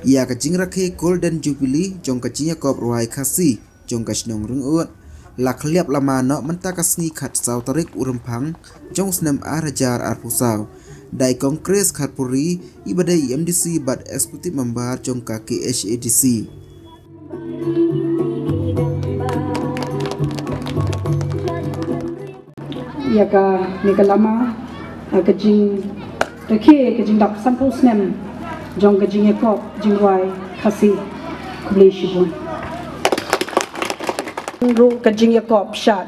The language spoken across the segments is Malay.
Ya kajing rakhe Golden Jubilee jong kajingnya kop ruai khasi jong kasnong rungut lak liap lama no mentakasni khat saw tarik urempang jong senam arajar arpusau dai kongres kharpuri ibadai MDC bad eksekutif member jong kaki HADC ya ka nikalama kajing rakhe kajing dak sampul senam jong kajing ekop jing ruai khasi kublai shibun ru kajing yakop shat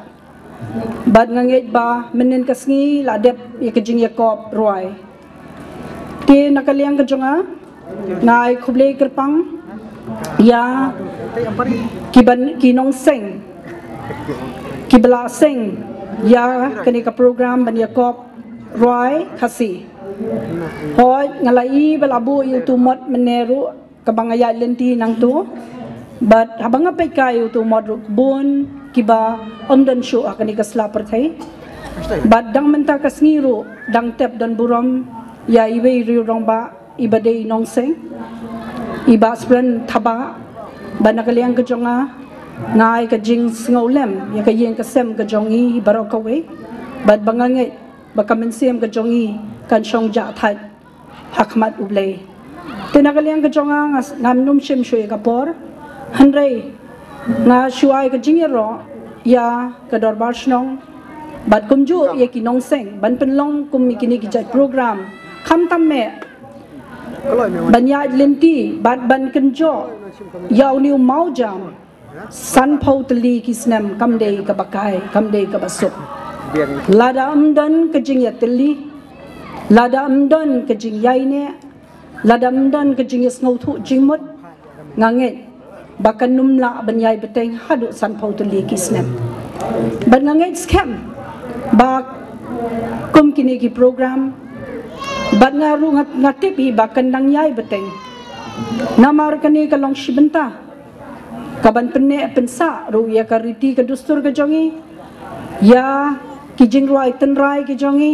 bad ngangit ba menen kasngi ladep ya kajing yakop ruai ti nakaliang kajonga ngai khublei kerpang ya kiban kinong seng kibla seng ya kani ka program ban yakop ruai khasi hoi ngalai balabu yutu mot meneru kabangaya lenti nang tu but habang apay kayo to modro bun kiba omdan show akani kasla perthai but dang menta kasngiro dang tep dan buram ya iwe ri rongba ibade nongseng iba spren thaba banakaliang kajonga ngai ka jing ngolem ya ka yeng kasem ka jongi barokawe but bangange bakamensem ka jongi kan shong ja thai hakmat ublei tinakaliang kajonga ngamnum shem shoy kapor Handrai na shuai ka jingero ya ka dorbar snong bat kumju ya kinong seng ban penlong kum mikini ki jat program kham tamme banya lenti bat ban kenjo yaw niu mau jam san phau tli ki snam kam dei ka bakai kam dei ka basuk lada amdan ka jing ya tli lada amdan ka jing yai ne lada amdan ka jing yes ngau thu jingmot nganget bakan numla banyai beteng hadu san pau tuli kisnem ban ngangai scam bak kum kini ki program ban ngaru ngatipi bakan nang yai beteng namar kani kalong shibenta kaban penne pensa ru ya kariti ka dustur ka jongi ya ki jingrai tenrai ki jongi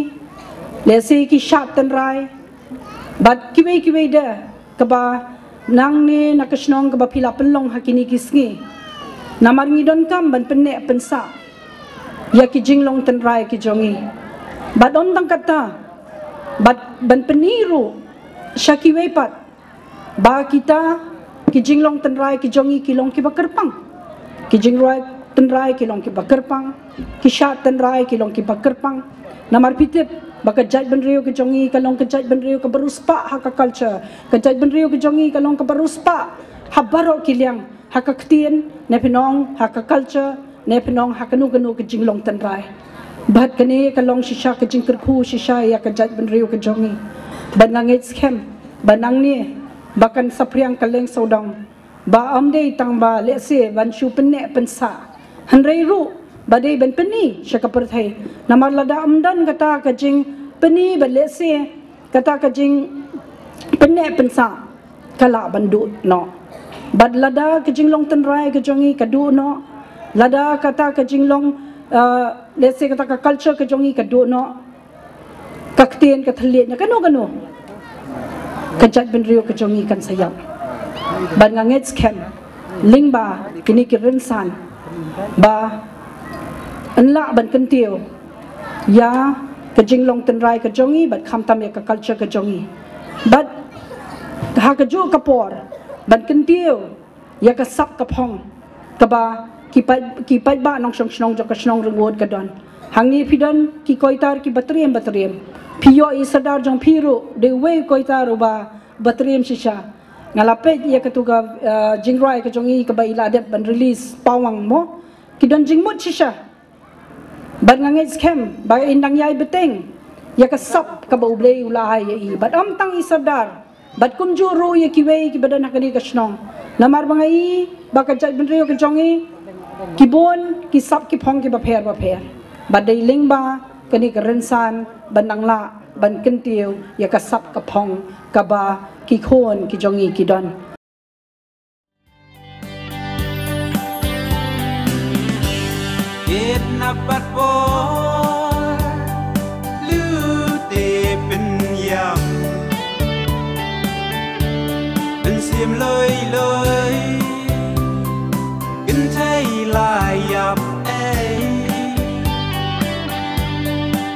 lesi ki shat tenrai bat kiwe de kaba nang ni nakasnong ka bapila penlong hakini kisngi namar ngidon kam ban penne pensa ya ki jinglong tenrai ki jongi badon tang kata bad ban peniru syaki wepat ba kita ki jinglong tenrai ki jongi kilong ki bakerpang ki jingrai tenrai kilong ki bakerpang ki shat tenrai kilong ki bakerpang namar pitip baka jaj benrio ke jongi kalong ke jaj benrio ke beruspa haka culture ke jaj benrio ke jongi kalong ke beruspa habaro kiliang haka ktien ne pinong haka culture ne pinong haka nu ke jinglong tenrai bat kani kalong shisha ke jingkerku shisha ya ke jaj benrio ke jongi banangit scam banang ni bakan sapriang kaleng sodong ba amdei tang ba lese ban shu penne pensa hanrei ru badai ben peni syaka perthai namar lada amdan kata kajing peni balese kata kajing penne pensa kala bandu no bad lada kajing long tenrai kajongi kadu no lada kata kajing long lese kata ka culture kajongi kadu no kaktien kathliet nya kanu kajat benrio kajongi kan sayap bad nganget scam lingba kini kirinsan ba anla ban kentiu ya kajinglong tenrai kajongi bat khamtam ya ka culture kajongi bat ha kaju kapor ban kentiu ya ka sap kapong kaba kipai ba nong snong jo ka snong rungod kadon hangni pidon ki koitar ki batriem piyo isadar jong piru de we koitar ba batriem shisha ngalapet ya katuga jingrai kajongi ka ba iladep ban release pawang mo kidon jingmut shisha ban ngangai scam ba indang yai beteng ya kasap ka baublei ulahay ya bat am tang isadar bat kumjuru ya kiwei ki badan hakani kasnong namar bangai ba ka jai benrio ka jongi kibon ki sap ki phong ki ba pher ba dei ling ba kani ka rensan banangla ban kentiu ya kasap ka phong ka ba ki khon ki jongi ki don it napat po lu te pen yam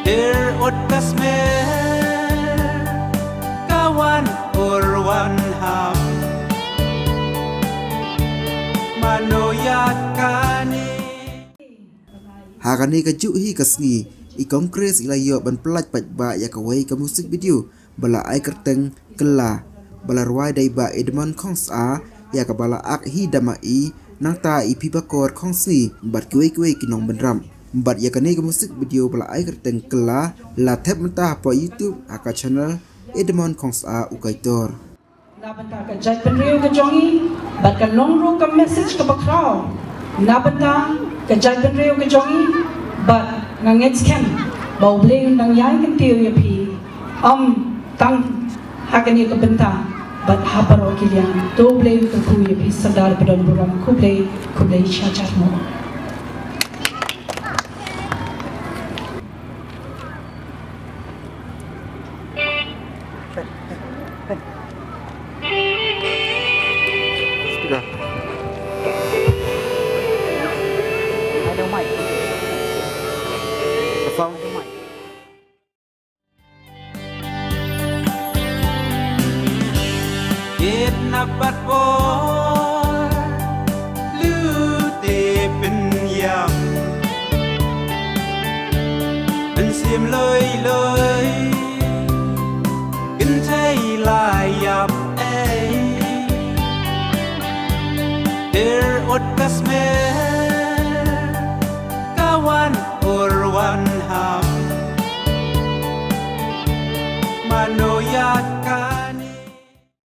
Here ut kasmer kawan urwan ham manoyakani Hakani kaju hi kasngi I kongres ilayo ban pelaj pajba ya kawai ke musik video bala ai kerteng kela bala ruai dai ba edmon kongs a ya ka bala ak hi damai nang ta ipi bakor kongsi bat kuai kinong benram bat ya kani ke musik video bala ai kerteng kela la tap mentah po YouTube aka channel edmon kongs a ukaitor Nabanta ka jaj penriu ka jongi bat ka nongru ka message ka bakraw Nabanta ka jaj penriu ka jongi bat nganget skem bau bleng nang yai kan tiu ya pi tang hakani ka benta bat haparo kilian do bleng ka ku ya pi sadar pedon buram ku bleng chachat mo It nabat por lute pen yam ben sim loi gin thai lai yap ai here ut kasmer kawan urwan ham manoyakani